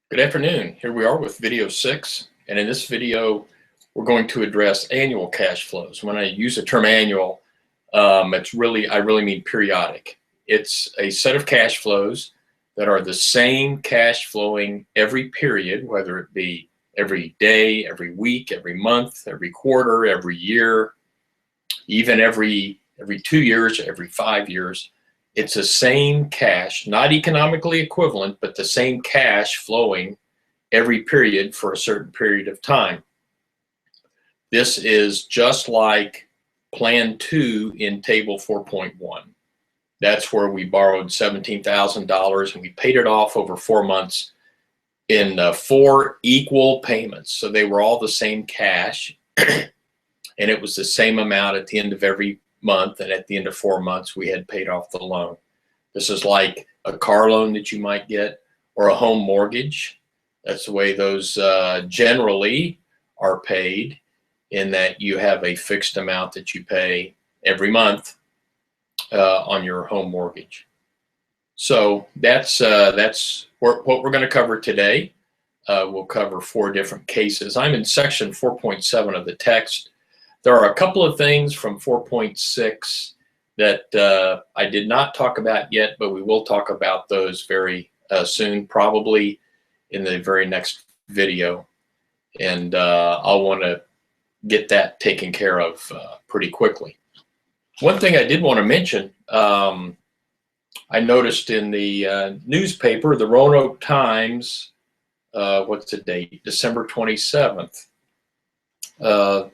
Good afternoon. Here we are with video 6, and in this video we're going to address annual cash flows. When I use the term annual, I really mean periodic. It's a set of cash flows that are the same cash flowing every period, whether it be every day, every week, every month, every quarter, every year, even every 2 years, every 5 years. It's the same cash, not economically equivalent, but the same cash flowing every period for a certain period of time. This is just like Plan 2 in Table 4.1. That's where we borrowed $17,000 and we paid it off over 4 months in 4 equal payments. So they were all the same cash, and it was the same amount at the end of every month, and at the end of 4 months we had paid off the loan. This is like a car loan that you might get or a home mortgage. That's the way those generally are paid, in that you have a fixed amount that you pay every month on your home mortgage. So that's what we're going to cover today. We'll cover 4 different cases. I'm in section 4.7 of the text. There are a couple of things from 4.6 that I did not talk about yet, but we will talk about those very soon, probably in the very next video. And I'll want to get that taken care of pretty quickly. One thing I did want to mention, I noticed in the newspaper, the Roanoke Times, what's the date? December 27th.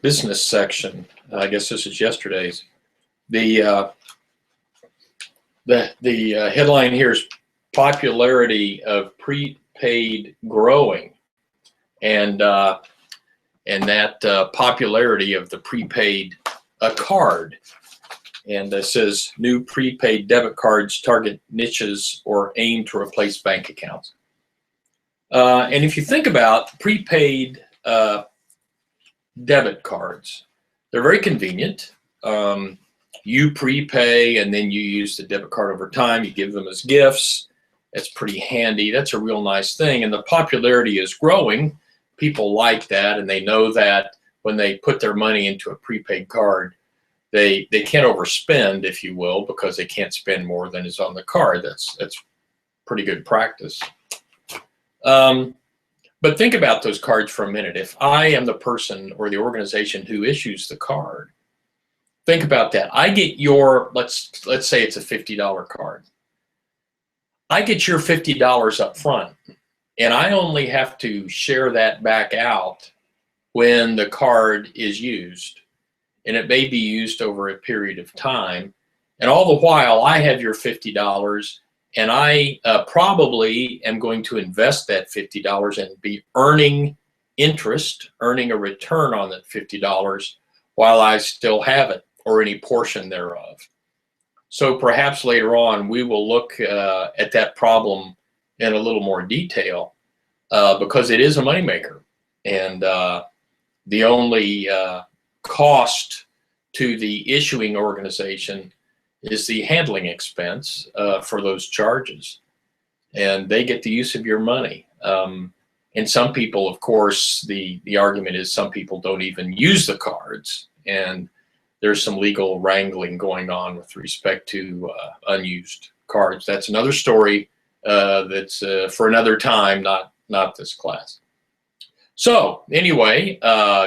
Business section. I guess this is yesterday's. The headline here is popularity of prepaid growing, and that popularity of the prepaid card. And it says new prepaid debit cards target niches or aim to replace bank accounts. And if you think about prepaid debit cards, they're very convenient. You prepay and then you use the debit card over time. You give them as gifts. It's pretty handy. That's a real nice thing. And the popularity is growing. People like that, and they know that when they put their money into a prepaid card, they can't overspend, if you will, because they can't spend more than is on the card. That's pretty good practice. But think about those cards for a minute. If I am the person or the organization who issues the card, think about that. I get your, let's say it's a $50 card. I get your $50 up front, and I only have to share that back out when the card is used. And it may be used over a period of time. And all the while, I have your $50, and I probably am going to invest that $50 and be earning interest, earning a return on that $50 while I still have it, or any portion thereof. So perhaps later on we will look at that problem in a little more detail, because it is a moneymaker, and the only cost to the issuing organization is the handling expense for those charges, and they get the use of your money. And some people, of course, the argument is some people don't even use the cards, and there's some legal wrangling going on with respect to unused cards. That's another story that's for another time, not this class. So anyway,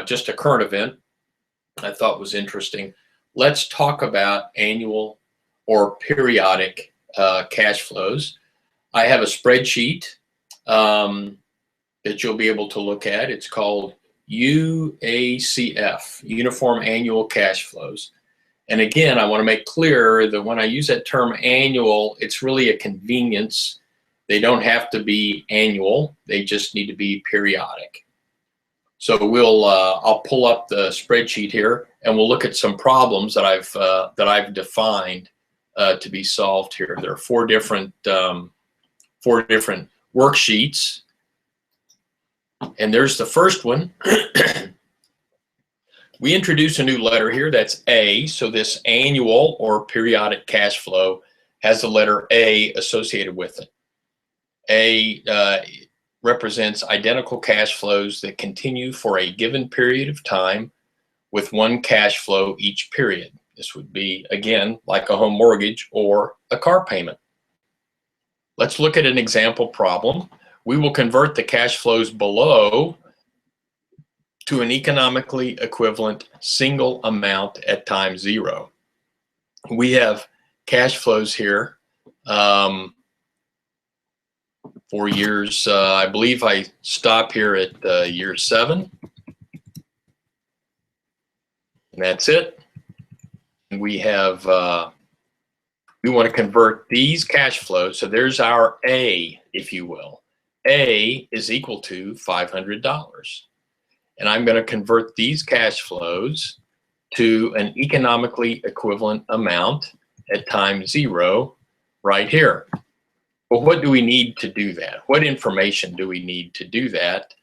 just a current event I thought was interesting. Let's talk about annual or periodic cash flows. I have a spreadsheet that you'll be able to look at. It's called UACF, Uniform Annual Cash Flows. And again, I want to make clear that when I use that term annual, it's really a convenience. They don't have to be annual. They just need to be periodic. So I'll pull up the spreadsheet here, and we'll look at some problems that I've defined to be solved here. There are 4 different worksheets. And there's the first one. We introduce a new letter here, that's A. So this annual or periodic cash flow has the letter A associated with it. A represents identical cash flows that continue for a given period of time with one cash flow each period. This would be, again, like a home mortgage or a car payment. Let's look at an example problem. We will convert the cash flows below to an economically equivalent single amount at time zero. We have cash flows here for years, I believe I stop here at year 7. And that's it. And we have, we want to convert these cash flows. So there's our A, if you will. A is equal to $500. And I'm going to convert these cash flows to an economically equivalent amount at time zero right here. Well, what do we need to do that? What information do we need to do that?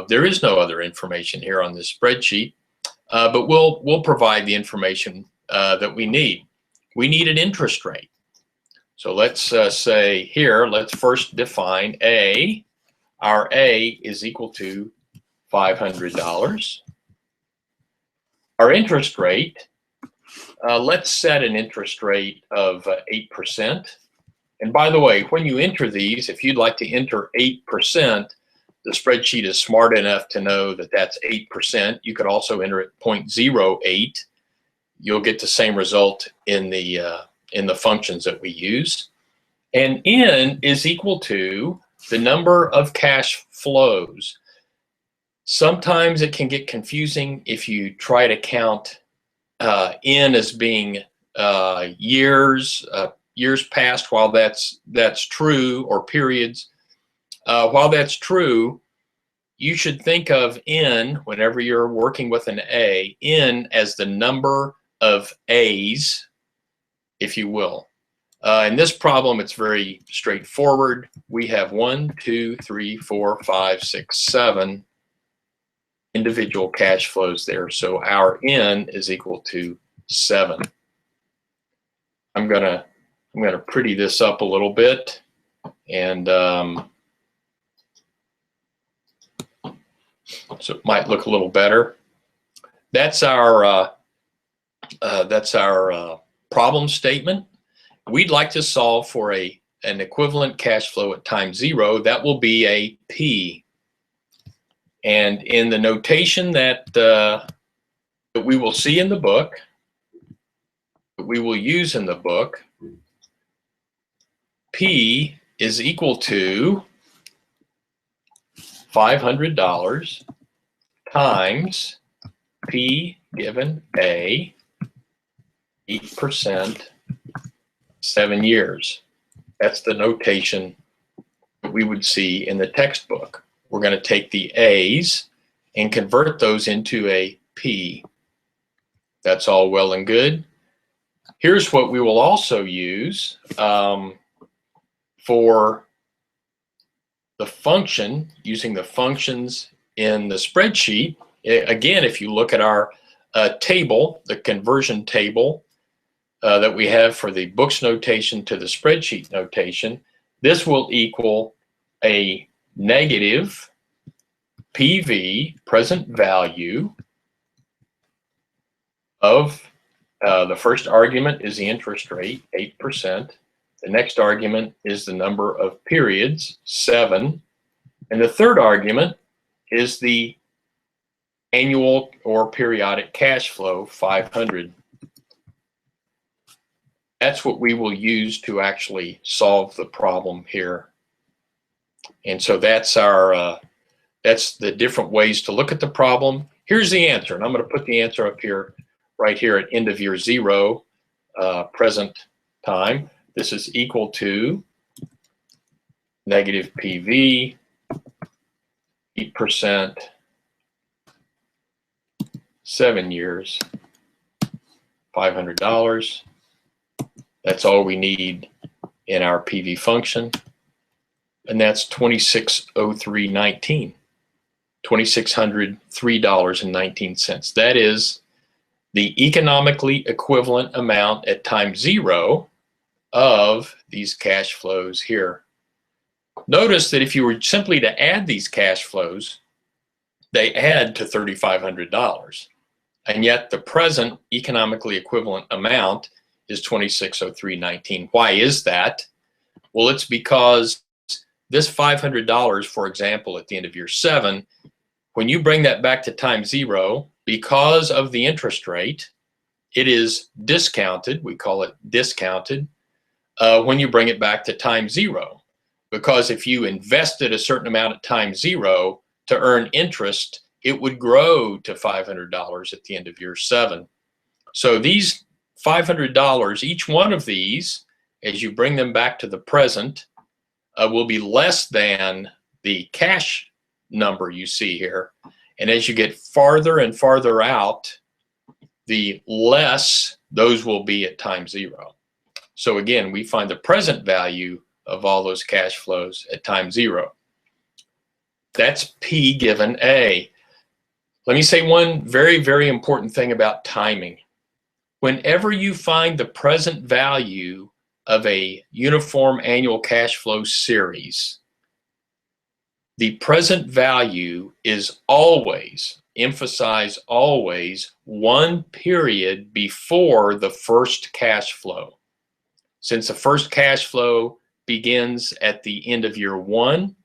There is no other information here on this spreadsheet, but we'll provide the information that we need. We need an interest rate. So let's say here, let's first define A. Our A is equal to $500. Our interest rate, let's set an interest rate of 8%. And by the way, when you enter these, if you'd like to enter 8%, the spreadsheet is smart enough to know that that's 8%. You could also enter it 0.08. You'll get the same result in the functions that we use. And N is equal to the number of cash flows. Sometimes it can get confusing if you try to count N as being years past, while that's true, or periods. While that's true, you should think of N, whenever you're working with an A, N as the number of A's, if you will. In this problem, it's very straightforward. We have 1, 2, 3, 4, 5, 6, 7 individual cash flows there. So our N is equal to 7. I'm gonna pretty this up a little bit, and so it might look a little better. That's our problem statement. We'd like to solve for an equivalent cash flow at time zero. That will be a P. And in the notation that we will see in the book, that we will use in the book, P is equal to $500 times P given A, 8%, 7 years. That's the notation that we would see in the textbook. We're going to take the A's and convert those into a P. That's all well and good. Here's what we will also use for the function, using the functions in the spreadsheet. Again, if you look at our table, the conversion table that we have for the books notation to the spreadsheet notation, this will equal a negative PV, present value, of the first argument is the interest rate, 8%. The next argument is the number of periods, 7. And the third argument is the annual or periodic cash flow, 500. That's what we will use to actually solve the problem here. And so that's our that's the different ways to look at the problem. Here's the answer, and I'm going to put the answer up here, right here at end of year 0, present time. This is equal to negative PV, 8%, 7 years, $500. That's all we need in our PV function, and that's $2603.19, $2,603.19. That is the economically equivalent amount at time 0 of these cash flows here. Notice that if you were simply to add these cash flows, they add to $3,500. And yet the present economically equivalent amount is 2603.19. Why is that? Well, it's because this $500, for example, at the end of year 7, when you bring that back to time 0, because of the interest rate, it is discounted. We call it discounted when you bring it back to time 0. Because if you invested a certain amount at time 0 to earn interest, it would grow to $500 at the end of year 7. So these $500, each one of these, as you bring them back to the present, will be less than the cash number you see here. And as you get farther and farther out, the less those will be at time 0. So again, we find the present value of all those cash flows at time 0. That's P given A. Let me say one very, very important thing about timing. Whenever you find the present value of a uniform annual cash flow series, the present value is always, emphasize always, one period before the first cash flow. Since the first cash flow begins at the end of year 1,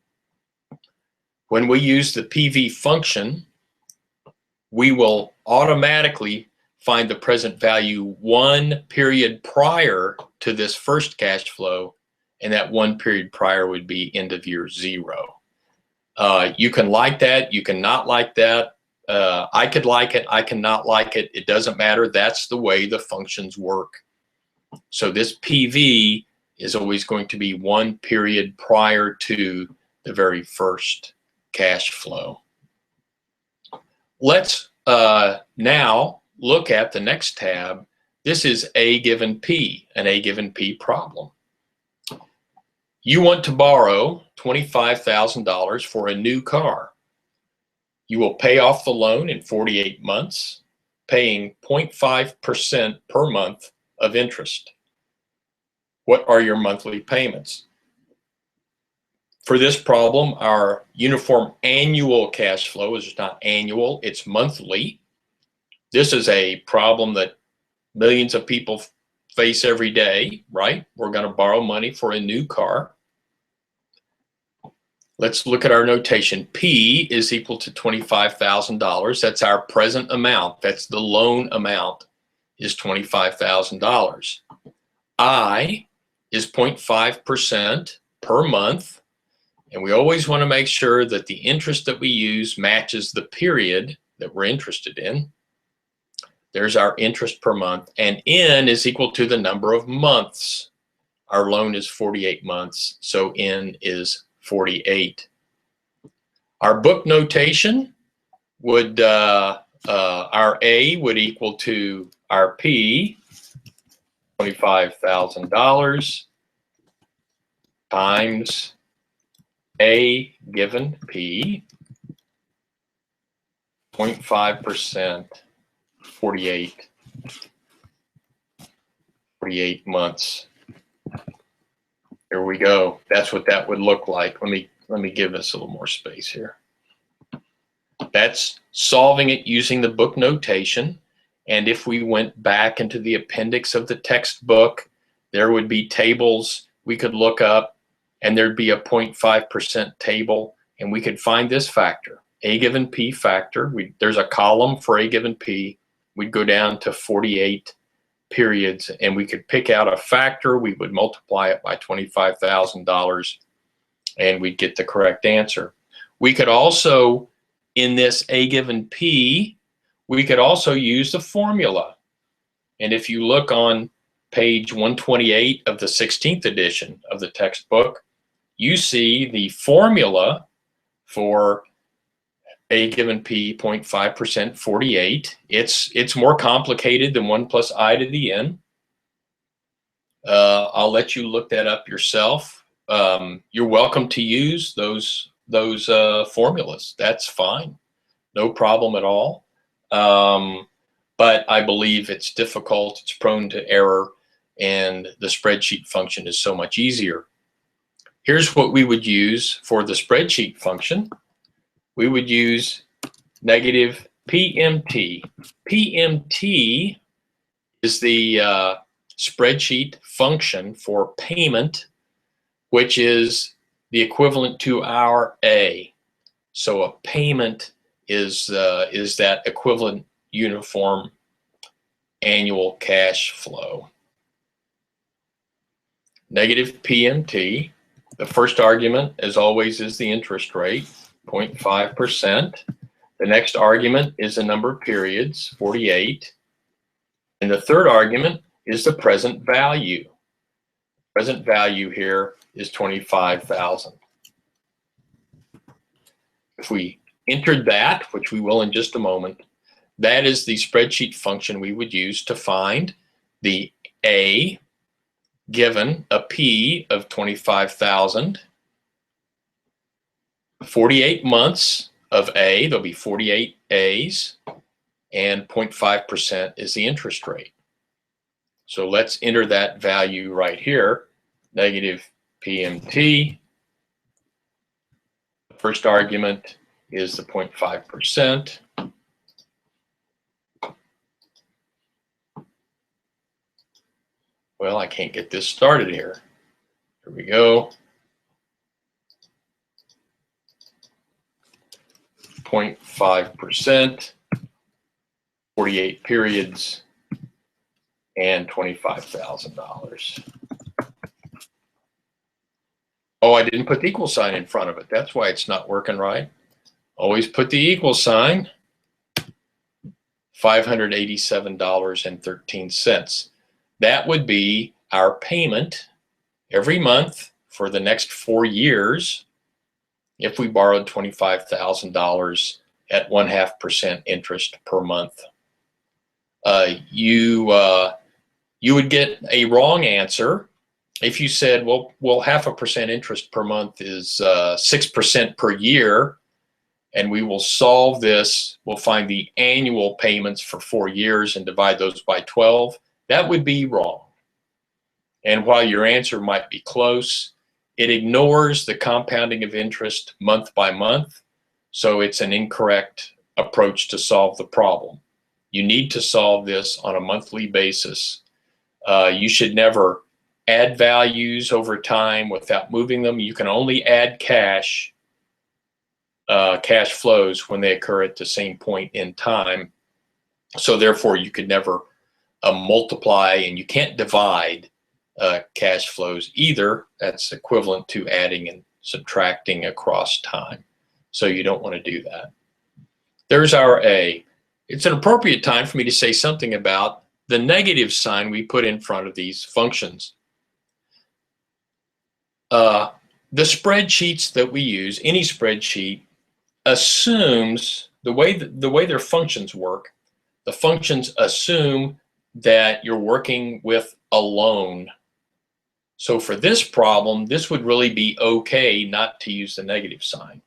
when we use the PV function, we will automatically find the present value one period prior to this first cash flow, and that one period prior would be end of year 0. You can like that, you can not like that. I could like it, I cannot like it. It doesn't matter. That's the way the functions work. So this PV is always going to be one period prior to the very first cash flow. Let's now look at the next tab. This is A given P, an A given P problem. You want to borrow $25,000 for a new car. You will pay off the loan in 48 months, paying 0.5% per month of interest. What are your monthly payments? For this problem, our uniform annual cash flow is not annual, it's monthly. This is a problem that millions of people face every day, right? We're going to borrow money for a new car. Let's look at our notation. P is equal to $25,000. That's our present amount. That's the loan amount, is $25,000. I is 0.5% per month. And we always want to make sure that the interest that we use matches the period that we're interested in. There's our interest per month. And N is equal to the number of months. Our loan is 48 months, so N is 48. Our book notation would, our A would equal to our P, $25,000 times A given P, 0.5%, 48 months. Here we go. That's what that would look like. Let me give us a little more space here. That's solving it using the book notation. And if we went back into the appendix of the textbook, there would be tables we could look up, and there'd be a 0.5% table, and we could find this factor, A given P factor. There's a column for A given P. We'd go down to 48 periods, and we could pick out a factor. We would multiply it by $25,000, and we'd get the correct answer. We could also, in this A given P, we could also use the formula. And if you look on page 128 of the 16th edition of the textbook, you see the formula for A given P, 0.5%, 48. It's more complicated than 1 plus I to the N. I'll let you look that up yourself. You're welcome to use those formulas. That's fine. No problem at all. But I believe it's difficult, it's prone to error, and the spreadsheet function is so much easier. Here's what we would use for the spreadsheet function. We would use negative PMT. PMT is the spreadsheet function for payment, which is the equivalent to our A. So a payment is that equivalent uniform annual cash flow. Negative PMT. The first argument, as always, is the interest rate, 0.5%. The next argument is the number of periods, 48. And the third argument is the present value. Present value here is 25,000. If we entered that, which we will in just a moment, that is the spreadsheet function we would use to find the A given a P of 25,000, 48 months of A, there'll be 48 A's, and 0.5% is the interest rate. So let's enter that value right here, negative PMT. The first argument is the 0.5%. Well, I can't get this started here. Here we go. 0.5%, 48 periods, and $25,000. Oh, I didn't put the equal sign in front of it. That's why it's not working right. Always put the equal sign. $587.13. That would be our payment every month for the next 4 years if we borrowed $25,000 at 0.5% interest per month. You would get a wrong answer if you said, well, 0.5% interest per month is 6% per year, and we will solve this. We'll find the annual payments for 4 years and divide those by 12. That would be wrong. And while your answer might be close, it ignores the compounding of interest month by month. So it's an incorrect approach to solve the problem. You need to solve this on a monthly basis. You should never add values over time without moving them. You can only add cash flows when they occur at the same point in time. So therefore, you could never multiply, and you can't divide cash flows either. That's equivalent to adding and subtracting across time. So you don't want to do that. There's our A. It's an appropriate time for me to say something about the negative sign we put in front of these functions. The spreadsheets that we use, any spreadsheet, assumes the way their functions work. The functions assume that you're working with a loan. So for this problem, this would really be okay not to use the negative sign.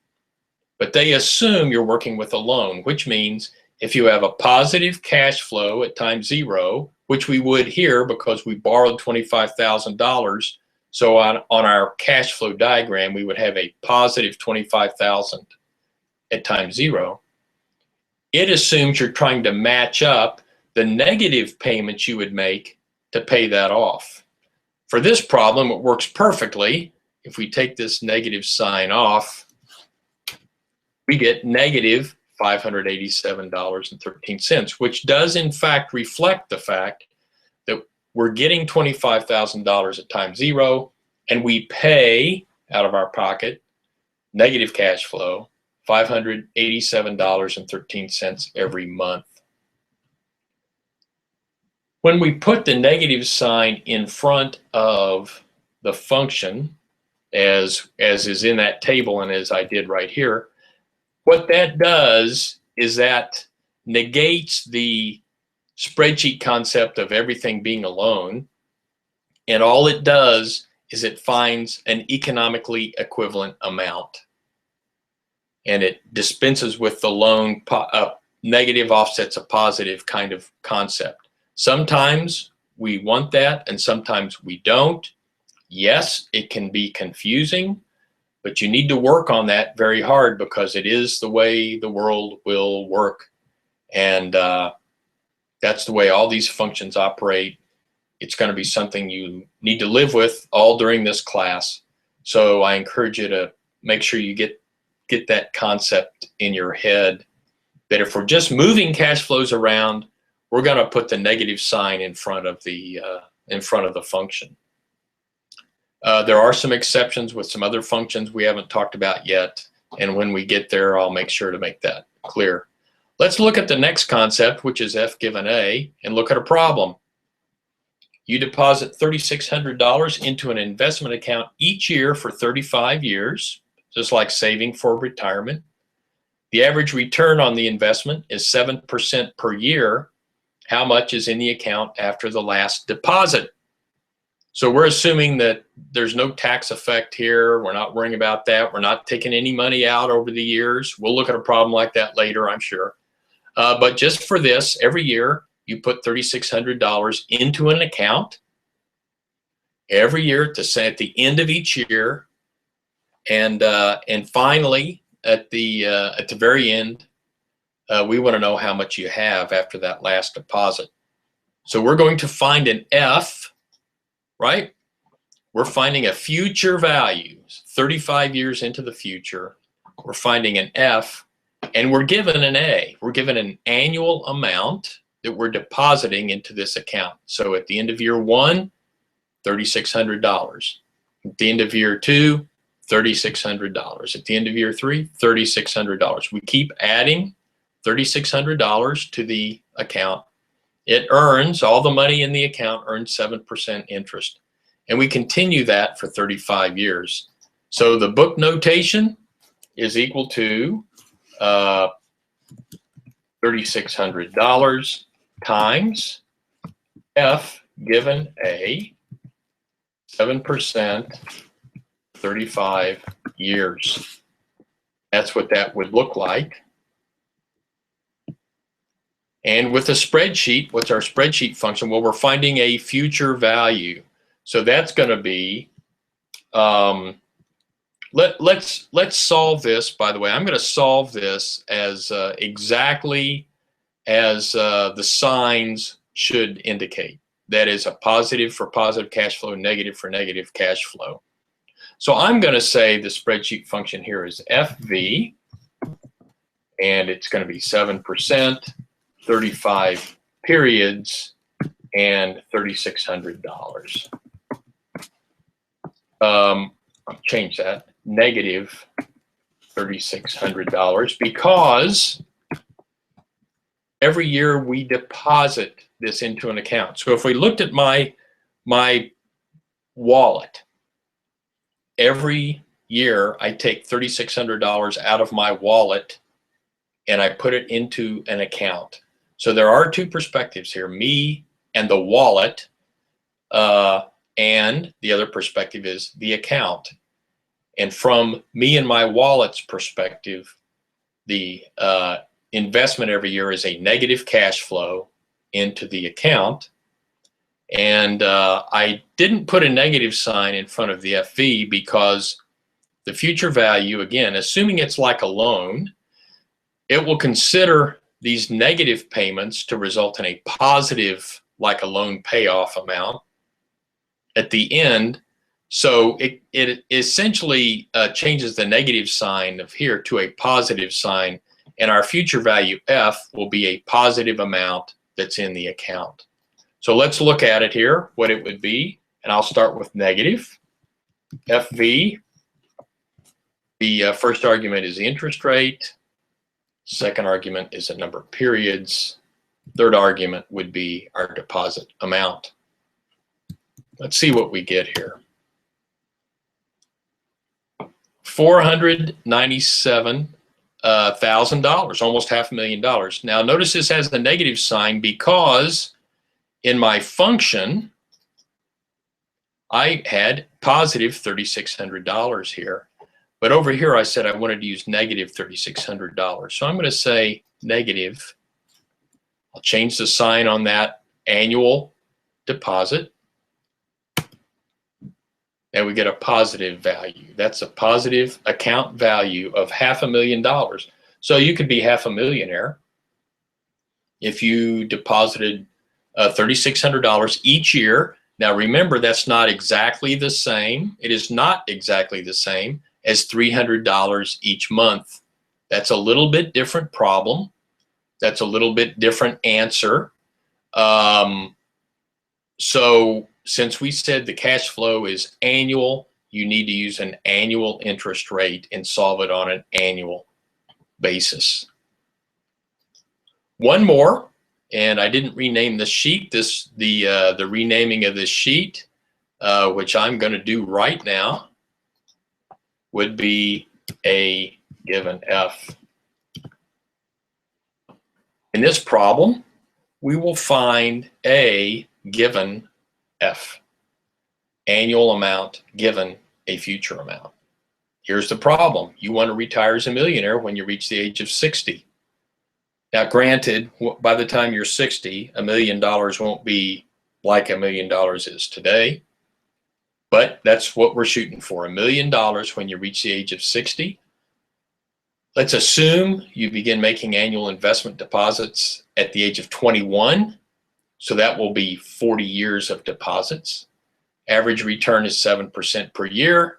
But they assume you're working with a loan, which means if you have a positive cash flow at time 0, which we would here because we borrowed $25,000, so on our cash flow diagram, we would have a positive 25,000 at time 0. It assumes you're trying to match up the negative payments you would make to pay that off. For this problem, it works perfectly. If we take this negative sign off, we get negative $587.13, which does in fact reflect the fact that we're getting $25,000 at time 0, and we pay out of our pocket negative cash flow, $587.13 every month. When we put the negative sign in front of the function, as is in that table and as I did right here, what that does is that negates the spreadsheet concept of everything being a loan, and all it does is it finds an economically equivalent amount, and it dispenses with the loan negative offsets a positive kind of concept. Sometimes we want that and sometimes we don't. Yes, it can be confusing, but you need to work on that very hard because it is the way the world will work. And that's the way all these functions operate. It's going to be something you need to live with all during this class. So I encourage you to make sure you get that concept in your head that if we're just moving cash flows around, we're going to put the negative sign in front of the function. There are some exceptions with some other functions we haven't talked about yet, and when we get there, I'll make sure to make that clear. Let's look at the next concept, which is F given A, and look at a problem. You deposit $3,600 into an investment account each year for 35 years, just like saving for retirement. The average return on the investment is 7% per year. How much is in the account after the last deposit? So we're assuming that there's no tax effect here. We're not worrying about that. We're not taking any money out over the years. We'll look at a problem like that later, I'm sure. But just for this, every year you put $3,600 into an account. Every year to say at the end of each year, and finally at the very end, we want to know how much you have after that last deposit. So we're going to find an F, right? We're finding a future value, 35 years into the future. We're finding an F, and we're given an A. We're given an annual amount that we're depositing into this account. So at the end of year one, $3,600. At the end of year two, $3,600. At the end of year three, $3,600. We keep adding $3,600 to the account. It earns, all the money in the account earns 7% interest. And we continue that for 35 years. So the book notation is equal to $3,600 times F given A, 7%, 35 years. That's what that would look like. And with a spreadsheet, what's our spreadsheet function? Well, we're finding a future value. So that's going to be, let's solve this, by the way. I'm going to solve this as exactly as the signs should indicate. That is a positive for positive cash flow, negative for negative cash flow. So I'm going to say the spreadsheet function here is FV, and it's going to be 7%, 35 periods, and $3,600. I'll change that, negative $3,600, because every year we deposit this into an account. So if we looked at my wallet, every year I take $3,600 out of my wallet and I put it into an account. So there are two perspectives here, me and the wallet, and the other perspective is the account. And from me and my wallet's perspective, the investment every year is a negative cash flow into the account. And I didn't put a negative sign in front of the FV because the future value, again, assuming it's like a loan, it will consider these negative payments to result in a positive, like a loan payoff amount at the end. So it essentially changes the negative sign of here to a positive sign, and our future value F will be a positive amount that's in the account. So let's look at it here, what it would be, and I'll start with negative. FV, the first argument is the interest rate. Second argument is the number of periods. Third argument would be our deposit amount. Let's see what we get here. $497,000, almost $500,000. Now notice this has the negative sign because in my function, I had positive $3,600 here. But over here, I said I wanted to use negative $3,600. So I'm going to say negative. I'll change the sign on that annual deposit. Now we get a positive value. That's a positive account value of $500,000. So you could be half a millionaire if you deposited $3,600 each year. Now remember, that's not exactly the same. It is not exactly the same as $300 each month. That's a little bit different problem. That's a little bit different answer. So since we said the cash flow is annual, you need to use an annual interest rate and solve it on an annual basis. One more, and I didn't rename the sheet. The renaming of this sheet, which I'm going to do right now, would be A given F. In this problem, we will find A given F, annual amount given a future amount. Here's the problem. You want to retire as a millionaire when you reach the age of 60. Now, granted, by the time you're 60, $1 million won't be like $1 million is today, but that's what we're shooting for, $1 million when you reach the age of 60. Let's assume you begin making annual investment deposits at the age of 21. So that will be 40 years of deposits. Average return is 7% per year.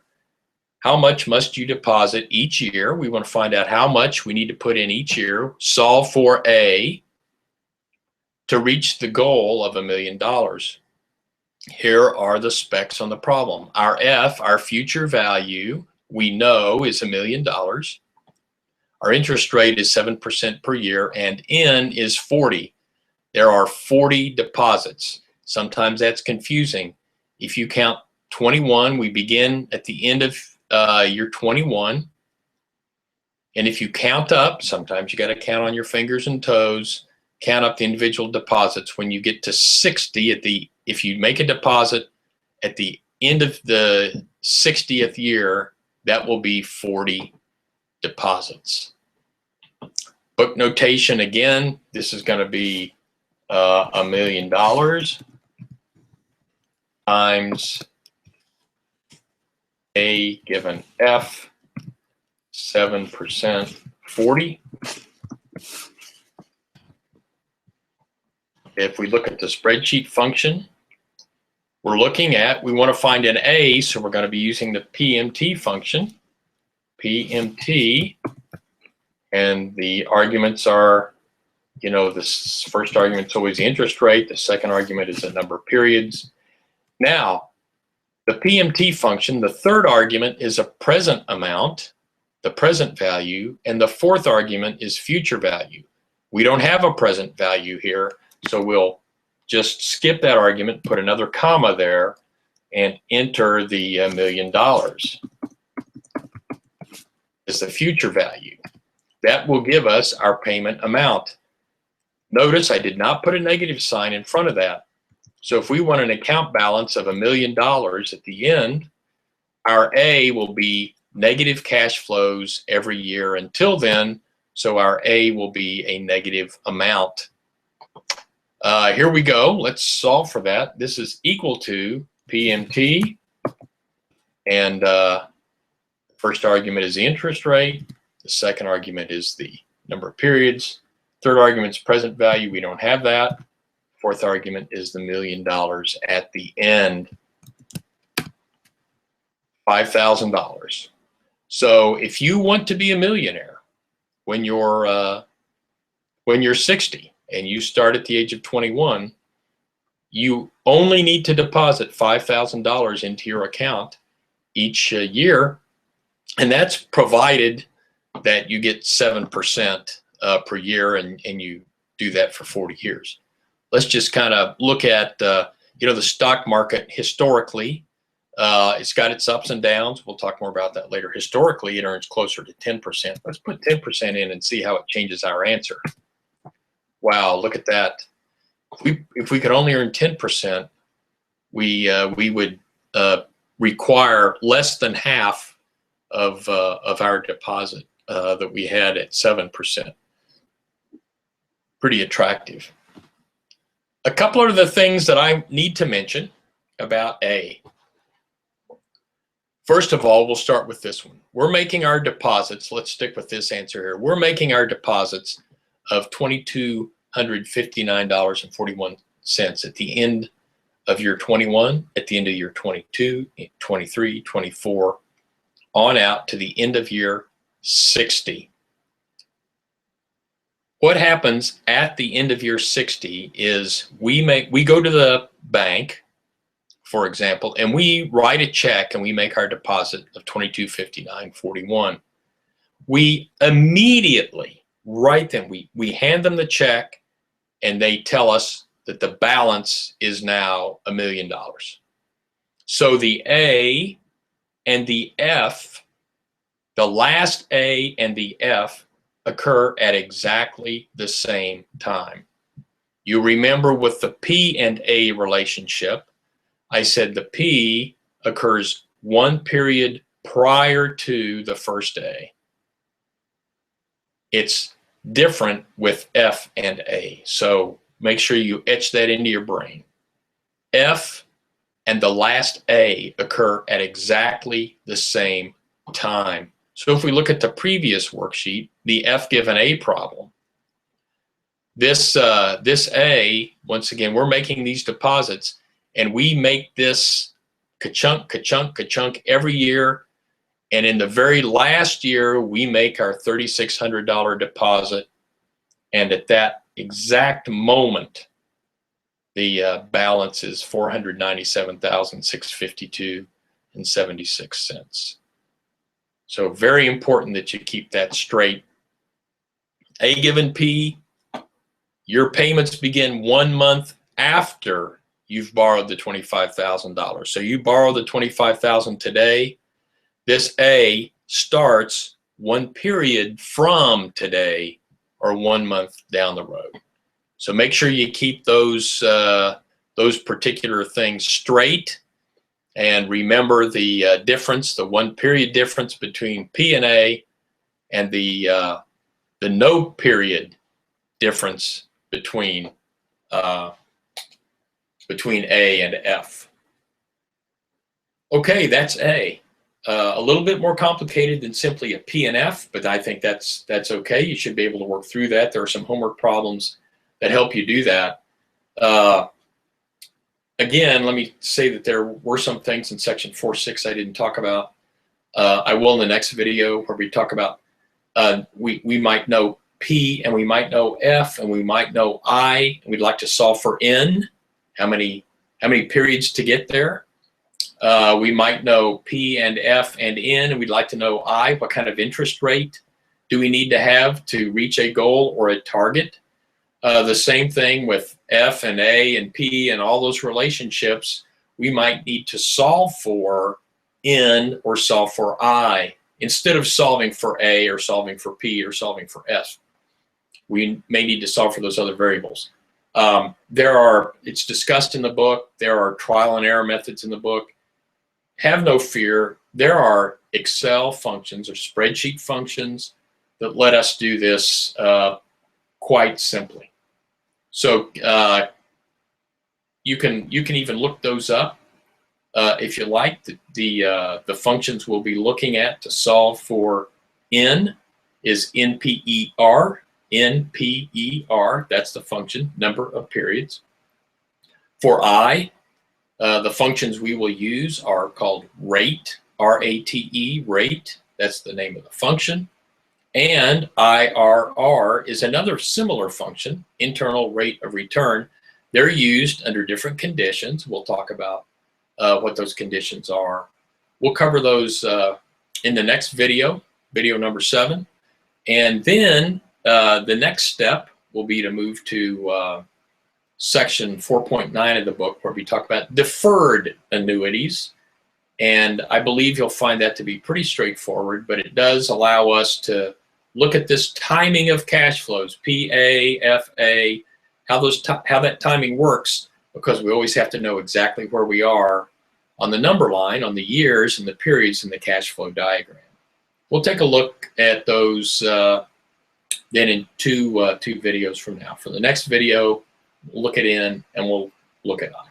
How much must you deposit each year? We want to find out how much we need to put in each year. Solve for A to reach the goal of $1 million. Here are the specs on the problem. Our F, our future value, we know is $1 million. Our interest rate is 7% per year, and N is 40. There are 40 deposits. Sometimes that's confusing. If you count 21, we begin at the end of year 21. And if you count up, sometimes you got to count on your fingers and toes, count up the individual deposits. When you get to 60, if you make a deposit at the end of the 60th year, that will be 40 deposits. Book notation again, this is going to be $1 million times A given F, 7%, 40. If we look at the spreadsheet function, we want to find an A, so we're going to be using the PMT function, PMT, and the arguments are, this first argument is always the interest rate, the second argument is the number of periods. Now, the PMT function, the third argument is a present amount, the present value, and the fourth argument is future value. We don't have a present value here, so we'll just skip that argument, put another comma there, and enter the $1 million as the future value. That will give us our payment amount. Notice I did not put a negative sign in front of that. So if we want an account balance of $1 million at the end, our A will be negative cash flows every year until then, so our A will be a negative amount. Here we go. Let's solve for that. This is equal to PMT, and first argument is the interest rate. The second argument is the number of periods. Third argument is present value. We don't have that. Fourth argument is the $1 million at the end. $5,000. So if you want to be a millionaire when you're 60 and you start at the age of 21, you only need to deposit $5,000 into your account each year, and that's provided that you get 7% per year, and you do that for 40 years. Let's just kind of look at the stock market historically. It's got its ups and downs. We'll talk more about that later. Historically, it earns closer to 10%. Let's put 10% in and see how it changes our answer. Wow, look at that. If we could only earn 10%, we would require less than half of our deposit that we had at 7%. Pretty attractive. A couple of the things that I need to mention about A. First of all, we'll start with this one. We're making our deposits. Let's stick with this answer here. We're making our deposits of $2,259.41 at the end of year 21, at the end of year 22, 23, 24, on out to the end of year 60. What happens at the end of year 60 is we go to the bank, for example, and we write a check and we make our deposit of $2,259.41. We immediately, right then, we hand them the check and they tell us that the balance is now $1 million. So the A and the F, the last A and the F, occur at exactly the same time. You remember with the P and A relationship, I said the P occurs one period prior to the first A. It's different with F and A. So make sure you etch that into your brain. F and the last A occur at exactly the same time. So if we look at the previous worksheet, the F given A problem, this A, once again, we're making these deposits and we make this ka-chunk, ka-chunk, ka-chunk every year. And in the very last year, we make our $3,600 deposit. And at that exact moment, the balance is $497,652.76. So very important that you keep that straight. A given P, your payments begin 1 month after you've borrowed the $25,000. So you borrow the $25,000 today. This A starts one period from today or 1 month down the road. So make sure you keep those particular things straight. And remember the difference, the 1 period difference between P and A, and the no period difference between A and F. Okay, that's A. A little bit more complicated than simply a P and F, but I think that's okay. You should be able to work through that. There are some homework problems that help you do that. Again, let me say that there were some things in section 4.6 I didn't talk about. I will in the next video where we talk about we might know P and we might know F and we might know I, and we'd like to solve for N, how many periods to get there. We might know P and F and N, and we'd like to know I, what kind of interest rate do we need to have to reach a goal or a target. The same thing with F and A and P and all those relationships. We might need to solve for N or solve for I instead of solving for A or solving for P or solving for S. We may need to solve for those other variables. It's discussed in the book. There are trial and error methods in the book. Have no fear. There are Excel functions or spreadsheet functions that let us do this quite simply. So you can even look those up if you like. The functions we'll be looking at to solve for N is NPER. NPER, that's the function, number of periods. For I, the functions we will use are called rate, R-A-T-E, rate. That's the name of the function. And IRR is another similar function, internal rate of return. They're used under different conditions. We'll talk about what those conditions are. We'll cover those in the next video, video number 7. And then the next step will be to move to section 4.9 of the book, where we talk about deferred annuities. And I believe you'll find that to be pretty straightforward, but it does allow us to look at this timing of cash flows, PA, FA, how that timing works, because we always have to know exactly where we are on the number line, on the years and the periods in the cash flow diagram. We'll take a look at those then in two videos from now. For the next video, we'll look at N and we'll look at I.